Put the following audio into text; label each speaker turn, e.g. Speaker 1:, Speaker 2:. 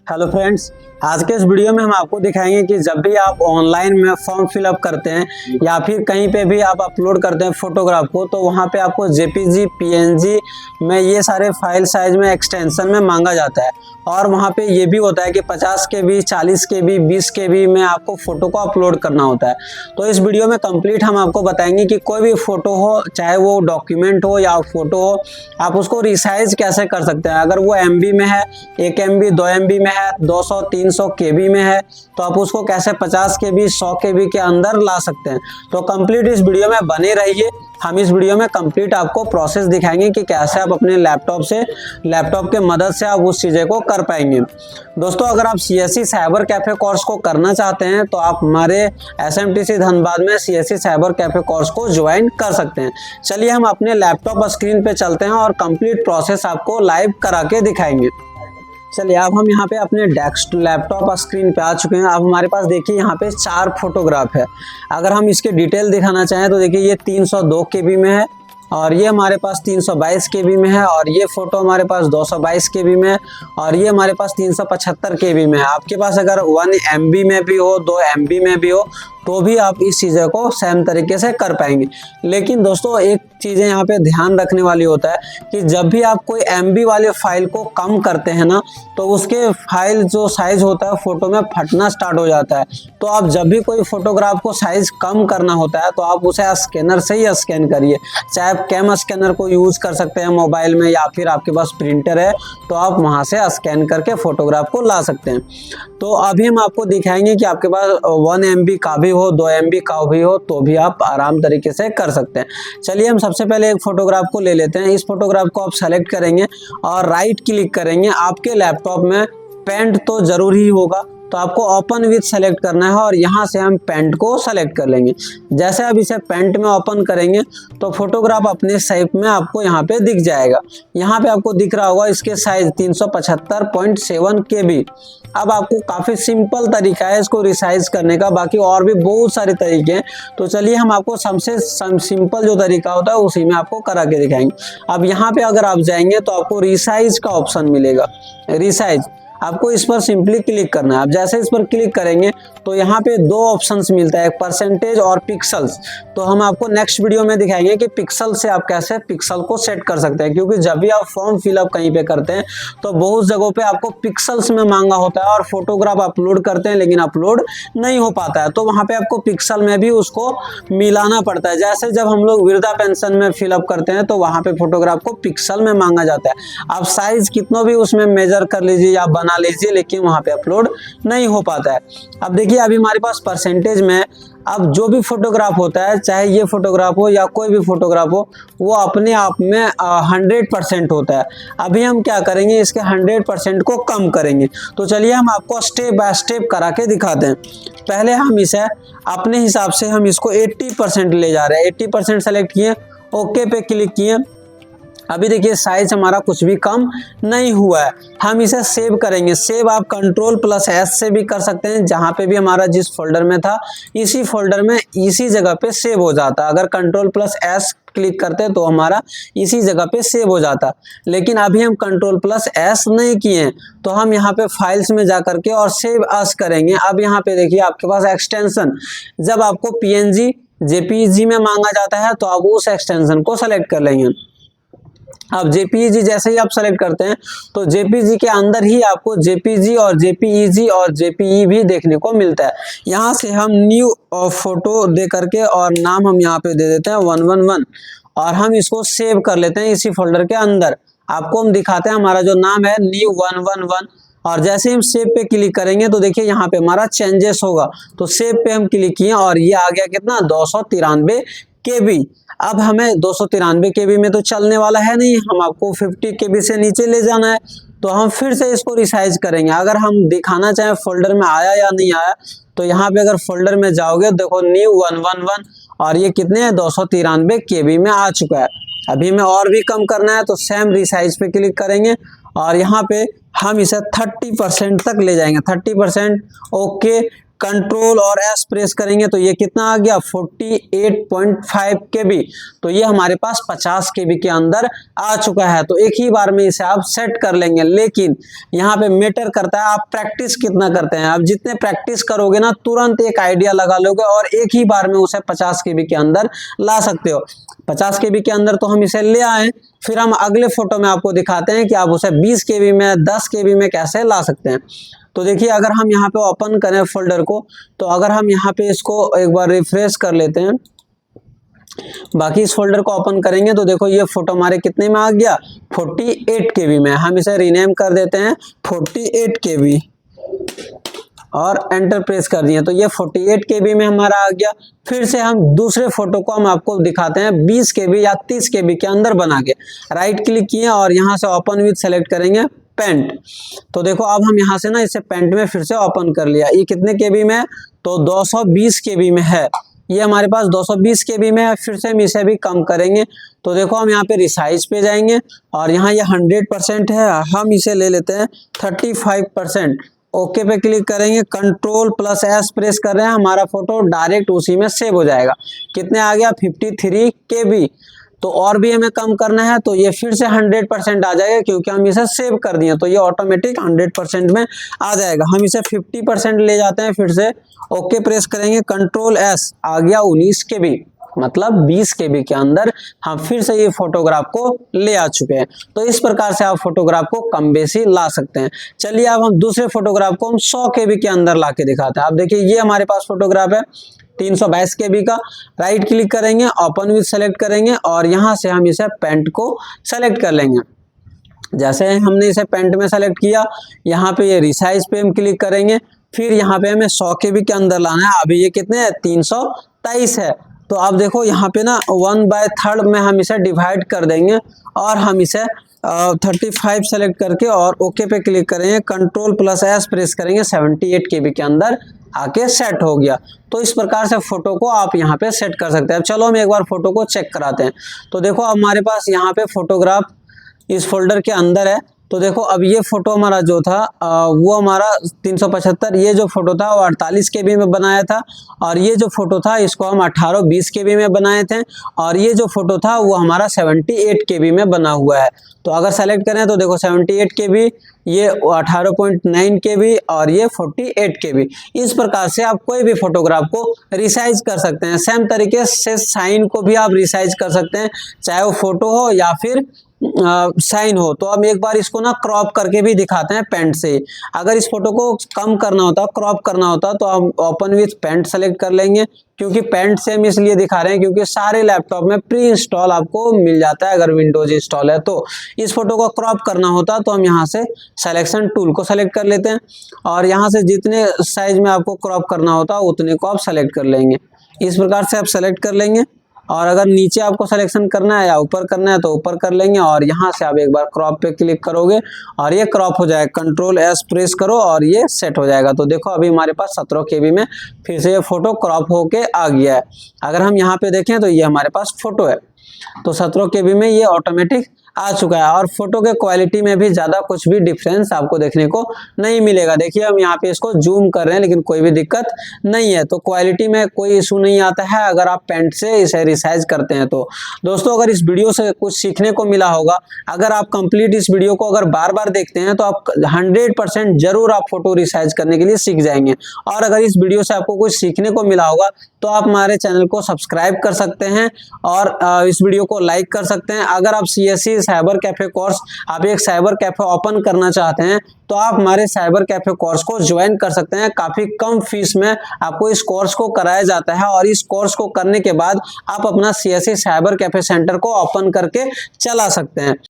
Speaker 1: Hello friends, आज के इस वीडियो में हम आपको दिखाएंगे कि जब भी आप ऑनलाइन में फॉर्म फिलअप करते हैं या फिर कहीं पे भी आप अपलोड करते हैं फोटोग्राफ को, तो वहाँ पे आपको जेपीजी पीएनजी में ये सारे फाइल साइज में एक्सटेंशन में मांगा जाता है। और वहाँ पे ये भी होता है कि 50 KB 40 KB 20 KB में आपको फ़ोटो को अपलोड करना होता है। तो इस वीडियो में कंप्लीट हम आपको बताएंगे कि कोई भी फ़ोटो हो, चाहे वो डॉक्यूमेंट हो या फ़ोटो हो, आप उसको रिसाइज कैसे कर सकते हैं। अगर वो MB में है, 1 MB 2 MB में है, 200 300 KB में है, तो आप उसको कैसे 50 KB 100 KB के अंदर ला सकते हैं। तो कंप्लीट इस वीडियो में बने रहिए। हम इस वीडियो में कंप्लीट आपको प्रोसेस दिखाएंगे कि कैसे आप अपने लैपटॉप के मदद से आप उस चीज़ें को कर पाएंगे। दोस्तों, अगर आप CSC साइबर कैफे कोर्स को करना चाहते हैं तो आप हमारे SMTC धनबाद में CSC साइबर कैफे कोर्स को ज्वाइन कर सकते हैं। चलिए हम अपने लैपटॉप स्क्रीन पे चलते हैं और कंप्लीट प्रोसेस आपको लाइव करा के दिखाएंगे। चलिए, अब हम यहाँ पे अपने लैपटॉप स्क्रीन पे आ चुके हैं। अब हमारे पास देखिए यहाँ पे 4 फोटोग्राफ है। अगर हम इसके डिटेल दिखाना चाहें तो देखिए ये 302 KB में है, और ये हमारे पास 322 KB में है, और ये फ़ोटो हमारे पास 222 KB में है, और ये हमारे पास 375 KB में है। आपके पास अगर 1 MB में भी हो, 2 MB में भी हो, तो भी आप इस चीज़ों को सेम तरीके से कर पाएंगे। लेकिन दोस्तों, एक चीज़ें यहाँ पे ध्यान रखने वाली होता है कि जब भी आप कोई MB वाले फाइल को कम करते हैं ना, तो उसके फाइल जो साइज होता है फ़ोटो में फटना स्टार्ट हो जाता है। तो आप जब भी कोई फोटोग्राफ को साइज कम करना होता है तो आप उसे स्कैनर से ही स्कैन करिए। चाहे आप कैम स्कैनर को यूज़ कर सकते हैं मोबाइल में, या फिर आपके पास प्रिंटर है तो आप वहाँ से स्कैन करके फ़ोटोग्राफ को ला सकते हैं। तो अभी हम आपको दिखाएंगे कि आपके पास 1 MB का भी हो, 2 MB का भी हो, तो भी आप आराम तरीके से कर सकते हैं। चलिए, हम सबसे पहले एक फोटोग्राफ को ले लेते हैं। इस फोटोग्राफ को आप सेलेक्ट करेंगे और राइट क्लिक करेंगे। आपके लैपटॉप में पेंट तो जरूर ही होगा, तो आपको ओपन विथ सेलेक्ट करना है और यहाँ से हम पेंट को सेलेक्ट कर लेंगे। जैसे आप इसे पेंट में ओपन करेंगे तो फोटोग्राफ अपने शेप में आपको यहाँ पे दिख जाएगा। यहाँ पे आपको दिख रहा होगा इसके साइज 375.7 KB। अब आपको काफ़ी सिंपल तरीका है इसको रिसाइज करने का, बाकी और भी बहुत सारे तरीके हैं। तो चलिए, हम आपको सबसे सिंपल जो तरीका होता है उसी में आपको करा के दिखाएंगे। अब यहाँ पे अगर आप जाएंगे तो आपको रिसाइज का ऑप्शन मिलेगा। रिसाइज, आपको इस पर सिंपली क्लिक करना है। आप जैसे इस पर क्लिक करेंगे तो यहाँ पे 2 ऑप्शंस मिलता है, एक परसेंटेज और पिक्सल्स। तो हम आपको नेक्स्ट वीडियो में दिखाएंगे कि पिक्सल से आप कैसे पिक्सल को सेट कर सकते हैं, क्योंकि जब भी आप फॉर्म फिलअप कहीं पे करते हैं तो बहुत जगहों पे आपको पिक्सल्स में मांगा होता है और फोटोग्राफ अपलोड करते हैं लेकिन अपलोड नहीं हो पाता है। तो वहाँ पे आपको पिक्सल में भी उसको मिलाना पड़ता है। जैसे जब हम लोग वृद्धा पेंशन में फिलअप करते हैं तो वहाँ पे फोटोग्राफ को पिक्सल में मांगा जाता है। आप साइज कितना भी उसमें मेजर कर लीजिए या बना लीजिए, लेकिन वहां पे अपलोड नहीं हो पाता है। अब देखिए, अभी हमारे पास परसेंटेज में अब जो भी फोटोग्राफ होता है, चाहे ये फोटोग्राफ हो या कोई भी फोटोग्राफ हो, वो अपने आप में 100% होता है। अभी हम क्या करेंगे, इसके 100% को कम करेंगे। तो चलिए, हम आपको स्टेप बाय स्टेप करा के दिखाते हैं। पहले हम इसे अपने हिसाब से हम इसको 80% ले जा रहे हैं। 80% सेलेक्ट किए, ओके पे क्लिक किए। अभी देखिए साइज हमारा कुछ भी कम नहीं हुआ है। हम इसे सेव करेंगे। सेव आप Ctrl+S से भी कर सकते हैं। जहाँ पे भी हमारा जिस फोल्डर में था, इसी फोल्डर में इसी जगह पे सेव हो जाता। अगर Ctrl+S क्लिक करते तो हमारा इसी जगह पे सेव हो जाता। लेकिन अभी हम Ctrl+S नहीं किए, तो हम यहाँ पे फाइल्स में जा करके और सेव अस करेंगे। अब यहाँ पे देखिए आपके पास एक्सटेंशन, जब आपको PNG JPEG में मांगा जाता है तो आप उस एक्सटेंशन को सेलेक्ट कर लेंगे। अब JPEG जैसे ही आप सेलेक्ट करते हैं तो JPEG के अंदर ही आपको JPG और JPEG और JPE भी देखने को मिलता है। यहाँ से हम न्यू फोटो दे करके और नाम हम यहाँ पे दे देते हैं 111, और हम इसको सेव कर लेते हैं इसी फोल्डर के अंदर। आपको हम दिखाते हैं हमारा जो नाम है न्यू 111, और जैसे हम सेव पे क्लिक करेंगे तो देखिए यहाँ पे हमारा चेंजेस होगा। तो सेव पे हम क्लिक किए और ये आ गया कितना, 293 KB। अब हमें 293 KB में तो चलने वाला है नहीं, हम आपको 50 KB से नीचे ले जाना है। तो हम फिर से इसको रिसाइज करेंगे। अगर हम दिखाना चाहें फोल्डर में आया या नहीं आया, तो यहाँ पे अगर फोल्डर में जाओगे देखो न्यू 111, और ये कितने हैं, 293 KB में आ चुका है। अभी हमें और भी कम करना है तो सेम रिसाइज पे क्लिक करेंगे और यहाँ पे हम इसे 30% तक ले जाएंगे। 30%, ओके, कंट्रोल और एस प्रेस करेंगे तो ये कितना आ गया 48.5 KB। तो ये हमारे पास 50 KB के अंदर आ चुका है। तो एक ही बार में इसे आप सेट कर लेंगे, लेकिन यहाँ पे मैटर करता है आप प्रैक्टिस कितना करते हैं। आप जितने प्रैक्टिस करोगे ना तुरंत एक आइडिया लगा लोगे और एक ही बार में उसे 50 KB के अंदर ला सकते हो। 50 KB के अंदर तो हम इसे ले आए, फिर हम अगले फोटो में आपको दिखाते हैं कि आप उसे 20 KB में 10 KB में कैसे ला सकते हैं। तो देखिए अगर हम यहाँ पे ओपन करें फोल्डर को, तो अगर हम यहाँ पे इसको एक बार रिफ्रेश कर लेते हैं, बाकी इस फोल्डर को ओपन करेंगे तो देखो ये फोटो हमारे कितने में आ गया 48 KB में। हम इसे रीनेम कर देते हैं 48 KB और एंटर प्रेस कर दिए तो ये 48 KB में हमारा आ गया। फिर से हम दूसरे फोटो को हम आपको दिखाते हैं 20 KB या 30 KB के अंदर बना के। राइट क्लिक किए और यहाँ से ओपन विथ सेलेक्ट करेंगे पेंट। तो देखो अब हम यहाँ से ना इसे पेंट में फिर से ओपन कर लिया। ये कितने KB में है तो 220 KB में है। ये हमारे पास 220 KB में है। फिर से हम इसे भी कम करेंगे तो देखो हम यहाँ पे रिसाइज पे जाएंगे और यहाँ ये 100% है, हम इसे ले लेते हैं 35%। ओके पे क्लिक करेंगे, कंट्रोल प्लस एस प्रेस कर रहे हैं, हमारा फोटो डायरेक्ट उसी में सेव हो जाएगा। कितने आ गया 53 KB। तो और भी हमें कम करना है तो ये फिर से 100% आ जाएगा क्योंकि हम इसे सेव कर दिए तो ये ऑटोमेटिक 100% में आ जाएगा। हम इसे 50% ले जाते हैं, फिर से ओके प्रेस करेंगे, कंट्रोल एस, आ गया 19 KB, मतलब 20 KB के अंदर हम फिर से ये फोटोग्राफ को ले आ चुके हैं। तो इस प्रकार से आप फोटोग्राफ को कम बेसी ला सकते हैं। चलिए अब हम दूसरे फोटोग्राफ को हम 100 KB के अंदर ला के दिखाते हैं। आप देखिए ये हमारे पास फोटोग्राफ है 322 KB का। राइट क्लिक करेंगे, ओपन विथ सेलेक्ट करेंगे और यहाँ से हम इसे पेंट को सेलेक्ट कर लेंगे। जैसे हमने इसे पेंट में सेलेक्ट किया, यहाँ पे ये रिसाइज पे हम क्लिक करेंगे, फिर यहाँ पे हमें 100 KB के अंदर लाना है। अभी ये कितने है 323 है। तो अब देखो यहाँ पे ना 1/3 में हम इसे डिवाइड कर देंगे और हम इसे 35 सेलेक्ट करके और ओके पे क्लिक करेंगे, कंट्रोल प्लस एस प्रेस करेंगे, 78 KB के अंदर आके सेट हो गया। तो इस प्रकार से फोटो को आप यहाँ पे सेट कर सकते हैं। अब चलो हम एक बार फोटो को चेक कराते हैं। तो देखो हमारे पास यहाँ पे फोटोग्राफ इस फोल्डर के अंदर है। तो देखो अब ये फोटो हमारा जो था वो हमारा 375, ये जो फोटो था वो 48 KB में बनाया था और ये जो फोटो था इसको हम 18-20 KB में बनाए थे और ये जो फोटो था वो हमारा 78 KB में बना हुआ है। तो अगर सेलेक्ट करें तो देखो 78 KB, ये 18.9 KB और ये 48 KB। इस प्रकार से आप कोई भी फोटोग्राफ को रिसाइज कर सकते हैं। सेम तरीके से साइन को भी आप रिसाइज कर सकते हैं, चाहे वो फोटो हो या फिर साइन हो। तो हम एक बार इसको ना क्रॉप करके भी दिखाते हैं पेंट से। अगर इस फोटो को कम करना होता, क्रॉप करना होता, तो हम ओपन विथ पेंट सेलेक्ट कर लेंगे। क्योंकि पेंट से हम इसलिए दिखा रहे हैं क्योंकि सारे लैपटॉप में प्री इंस्टॉल आपको मिल जाता है अगर विंडोज इंस्टॉल है। तो इस फोटो को क्रॉप करना होता तो हम यहाँ से सिलेक्शन टूल को सेलेक्ट कर लेते हैं और यहाँ से जितने साइज में आपको क्रॉप करना होता उतने को आप सेलेक्ट कर लेंगे। इस प्रकार से आप सेलेक्ट कर लेंगे और अगर नीचे आपको सिलेक्शन करना है या ऊपर करना है तो ऊपर कर लेंगे और यहाँ से आप एक बार क्रॉप पे क्लिक करोगे और ये क्रॉप हो जाएगा। कंट्रोल एस प्रेस करो और ये सेट हो जाएगा। तो देखो अभी हमारे पास 17 KB में फिर से ये फोटो क्रॉप होके आ गया है। अगर हम यहाँ पे देखें तो ये हमारे पास फोटो है, तो 17 KB में ये ऑटोमेटिक आ चुका है और फोटो के क्वालिटी में भी ज्यादा कुछ भी डिफरेंस आपको देखने को नहीं मिलेगा। देखिए हम यहाँ पे इसको जूम कर रहे हैं लेकिन कोई भी दिक्कत नहीं है। तो क्वालिटी में कोई इशू नहीं आता है अगर आप पेंट से इसे रिसाइज करते हैं। तो दोस्तों अगर इस वीडियो से कुछ सीखने को मिला होगा, अगर आप कंप्लीट इस वीडियो को अगर बार बार देखते हैं तो आप 100% जरूर आप फोटो रिसाइज करने के लिए सीख जाएंगे। और अगर इस वीडियो से आपको कुछ सीखने को मिला होगा तो आप हमारे चैनल को सब्सक्राइब कर सकते हैं और इस वीडियो को लाइक कर सकते हैं। अगर आप CSE साइबर कैफे कोर्स, आप एक साइबर कैफे ओपन करना चाहते हैं तो आप हमारे साइबर कैफे कोर्स को ज्वाइन कर सकते हैं। काफी कम फीस में आपको इस कोर्स को कराया जाता है और इस कोर्स को करने के बाद आप अपना CSE साइबर कैफे सेंटर को ओपन करके चला सकते हैं।